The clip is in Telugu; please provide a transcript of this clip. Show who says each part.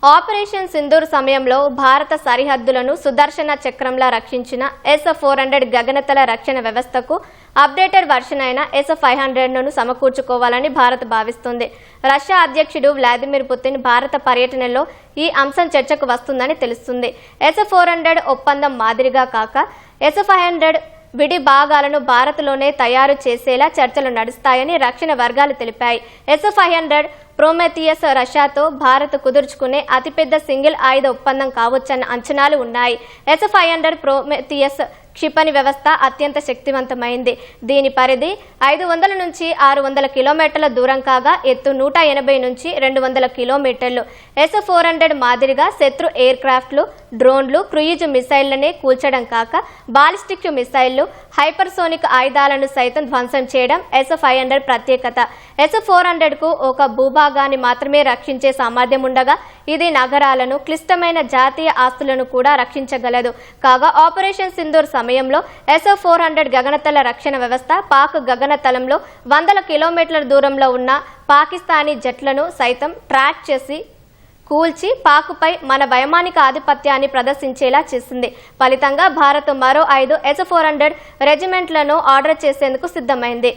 Speaker 1: ఆపరేషన్ సింధూర్ సమయంలో భారత సరిహద్దులను సుదర్శన చక్రంలా రక్షించిన S-400 గగనతల రక్షణ వ్యవస్థకు అప్డేటెడ్ వర్షన్ అయిన S-500ను సమకూర్చుకోవాలని భారత్ భావిస్తుంది. రష్యా అధ్యక్షుడు వ్లాదిమిర్ పుతిన్ భారత పర్యటనలో ఈ అంశం చర్చకు వస్తుందని తెలుస్తుంది. S-400 ఒప్పందం మాదిరిగా కాక S-500 విడి భాగాలను భారత్లోనే తయారు చేసేలా చర్చలు నడుస్తాయని రక్షణ వర్గాలు తెలిపాయి. S-500 ప్రోమెథియస్ రష్యాతో భారత్ కుదుర్చుకునే అతిపెద్ద సింగిల్ ఆయుధ ఒప్పందం కావచ్చన్న అంచనాలు ఉన్నాయి. S-500 ప్రోమెథియస్ క్షిపణి వ్యవస్థ అత్యంత శక్తివంతమైంది. దీని పరిధి 500 నుంచి 600 కిలోమీటర్ల దూరం కాగా ఎత్తు 180 నుంచి 200 కిలోమీటర్లు. S-400 మాదిరిగా శత్రు ఎయిర్ క్రాఫ్ట్లు, డ్రోన్లు, క్రూయిజ్ మిసైళ్లనే కూల్చడం కాక బాలిస్టిక్ మిసైళ్లు, హైపర్సోనిక్ ఆయుధాలను సైతం ధ్వంసం చేయడం S-500 ప్రత్యేకత. S-400కు ఒక భూభాగాన్ని మాత్రమే రక్షించే సామర్థ్యం ఉండగా ఇది నగరాలను, క్లిష్టమైన జాతీయ ఆస్తులను కూడా రక్షించగలదు. కాగా ఆపరేషన్ సింధూర్ సమయంలో S-400 గగనతల రక్షణ వ్యవస్థ పాక్ గగనతలంలో 100 కిలోమీటర్ల దూరంలో ఉన్న పాకిస్తానీ జెట్లను సైతం ట్రాక్ చేసి కూల్చి పాక్పై మన వైమానిక ఆధిపత్యాన్ని ప్రదర్శించేలా చేసింది. ఫలితంగా భారత్ మరో 5 S-400 రెజిమెంట్లను ఆర్డర్ చేసేందుకు సిద్ధమైంది.